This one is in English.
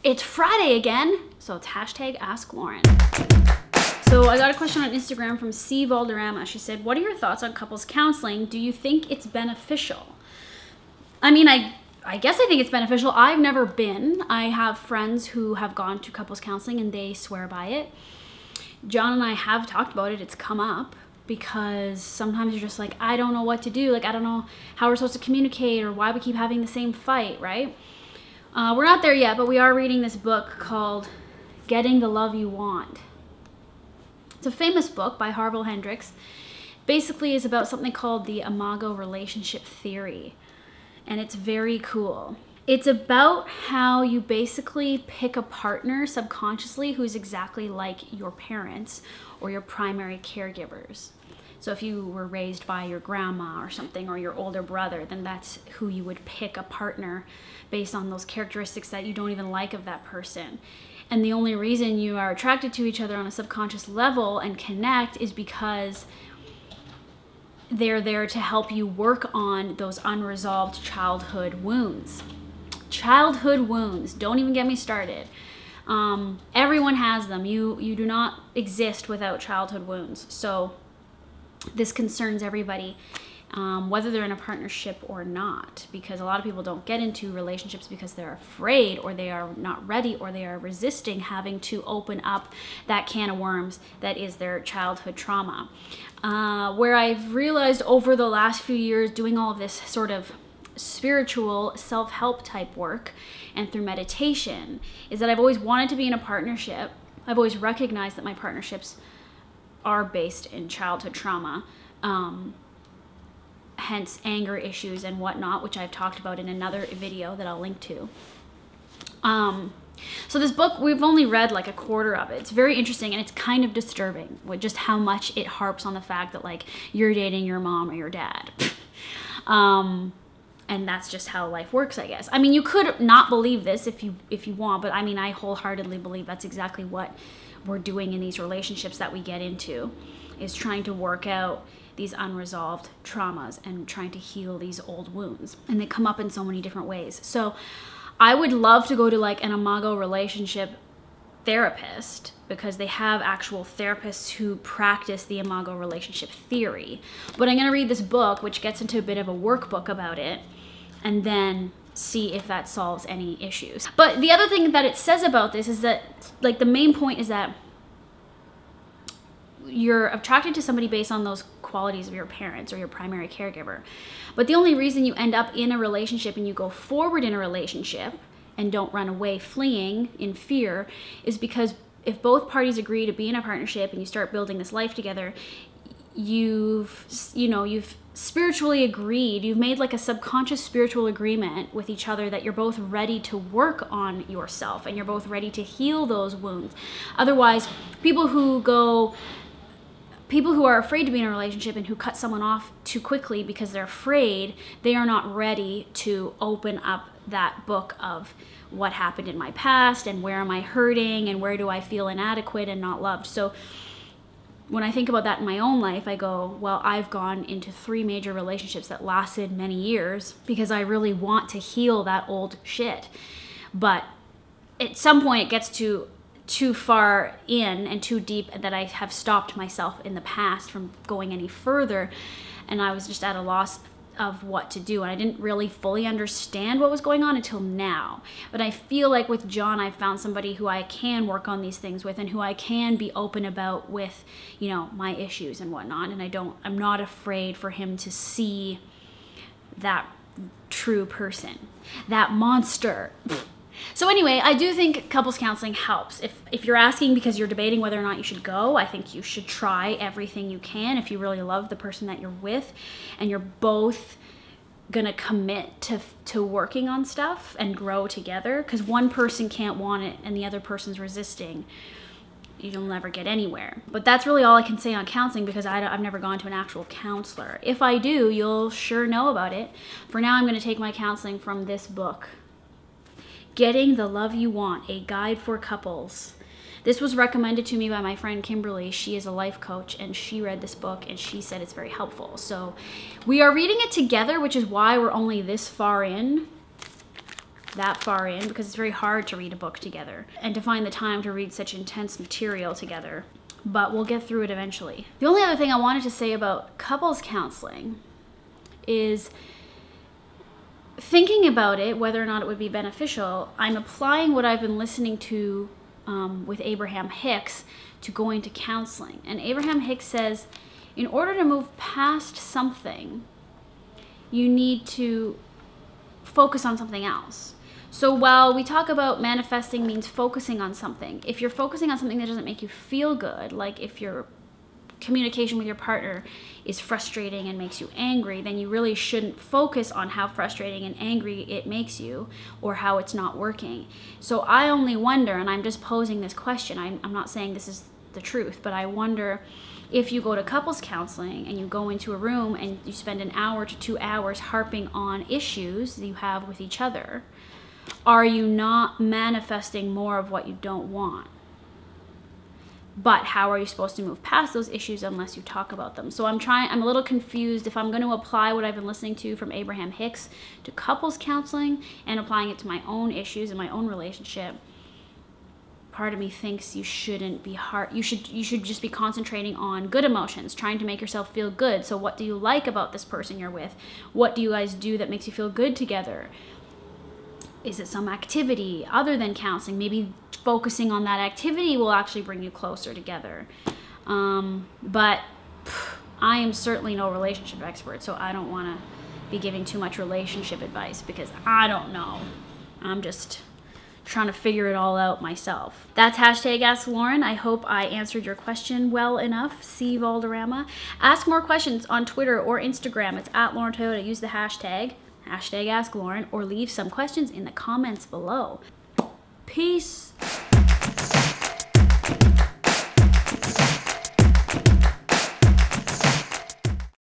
It's Friday again, so it's hashtag AskLauren. So I got a question on Instagram from C. Valderrama. She said, what are your thoughts on couples counseling? Do you think it's beneficial? I mean, I guess I think it's beneficial. I've never been. I have friends who have gone to couples counseling and they swear by it. John and I have talked about it. It's come up because sometimes you're just like, I don't know what to do. Like, I don't know how we're supposed to communicate or why we keep having the same fight, right? We're not there yet, but we are reading this book called Getting the Love You Want. It's a famous book by Harville Hendrix. Basically, it's about something called the imago relationship theory, and it's very cool. It's about how you basically pick a partner subconsciously who's exactly like your parents or your primary caregivers. So if you were raised by your grandma or something, or your older brother, then that's who you would pick a partner based on those characteristics that you don't even like of that person. And the only reason you are attracted to each other on a subconscious level and connect is because they're there to help you work on those unresolved childhood wounds. Childhood wounds, don't even get me started. Everyone has them. You do not exist without childhood wounds. So this concerns everybody, whether they're in a partnership or not, because a lot of people don't get into relationships because they're afraid, or they are not ready, or they are resisting having to open up that can of worms that is their childhood trauma. Where I've realized over the last few years doing all of this sort of spiritual self-help type work and through meditation is that I've always wanted to be in a partnership. I've always recognized that my partnerships are based in childhood trauma, hence anger issues and whatnot, which I've talked about in another video that I'll link to. So this book, we've only read like a quarter of it. It's very interesting and it's kind of disturbing with just how much it harps on the fact that like you're dating your mom or your dad. And that's just how life works, I guess. I mean, you could not believe this if you want, but I mean, I wholeheartedly believe that's exactly what we're doing in these relationships that we get into, is trying to work out these unresolved traumas and trying to heal these old wounds. And they come up in so many different ways. So I would love to go to like an imago relationship therapist, because they have actual therapists who practice the imago relationship theory. But I'm going to read this book, which gets into a bit of a workbook about it, and then see if that solves any issues. But the other thing that it says about this is that, like, the main point is that you're attracted to somebody based on those qualities of your parents or your primary caregiver. But the only reason you end up in a relationship and you go forward in a relationship and don't run away fleeing in fear is because if both parties agree to be in a partnership and you start building this life together, you've spiritually agreed, you've made like a subconscious spiritual agreement with each other that you're both ready to work on yourself and you're both ready to heal those wounds. Otherwise, people who are afraid to be in a relationship and who cut someone off too quickly because they're afraid, they are not ready to open up that book of what happened in my past and where am I hurting and where do I feel inadequate and not loved. So when I think about that in my own life, I go, well, I've gone into 3 major relationships that lasted many years because I really want to heal that old shit. But at some point it gets too far in and too deep that I have stopped myself in the past from going any further, and I was just at a loss of what to do, and I didn't really fully understand what was going on until now. But I feel like with John, I found somebody who I can work on these things with and who I can be open about with, you know, my issues and whatnot, and I'm not afraid for him to see that true person, that monster. So anyway, I do think couples counseling helps. If you're asking because you're debating whether or not you should go, I think you should try everything you can if you really love the person that you're with and you're both gonna commit to working on stuff and grow together, because one person can't want it and the other person's resisting. You'll never get anywhere. But that's really all I can say on counseling, because I've never gone to an actual counselor. If I do, you'll sure know about it. For now, I'm gonna take my counseling from this book, Getting the Love You Want, a guide for couples. This was recommended to me by my friend Kimberly. She is a life coach and she read this book and she said it's very helpful. So we are reading it together, which is why we're only this far in. that far in, because it's very hard to read a book together and to find the time to read such intense material together. But we'll get through it eventually. The only other thing I wanted to say about couples counseling is thinking about it, whether or not it would be beneficial. I'm applying what I've been listening to with Abraham Hicks to going to counseling. And Abraham Hicks says, in order to move past something, you need to focus on something else. So while we talk about manifesting means focusing on something, if you're focusing on something that doesn't make you feel good, like if your communication with your partner is frustrating and makes you angry, then you really shouldn't focus on how frustrating and angry it makes you or how it's not working. So I only wonder, and I'm just posing this question, I'm not saying this is the truth, but I wonder if you go to couples counseling and you go into a room and you spend an hour to 2 hours harping on issues that you have with each other, are you not manifesting more of what you don't want? But how are you supposed to move past those issues unless you talk about them? So I'm a little confused if I'm going to apply what I've been listening to from Abraham Hicks to couples counseling and applying it to my own issues and my own relationship. Part of me thinks you shouldn't be you should just be concentrating on good emotions, trying to make yourself feel good. So what do you like about this person you're with? What do you guys do that makes you feel good together? Is it some activity other than counseling? Maybe focusing on that activity will actually bring you closer together. But I am certainly no relationship expert, so I don't want to be giving too much relationship advice because I don't know. I'm just trying to figure it all out myself. That's hashtag AskLauren. I hope I answered your question well enough. See Valderrama. Ask more questions on Twitter or Instagram. It's @LaurenToyota. Use the hashtag AskLauren, or leave some questions in the comments below. Peace.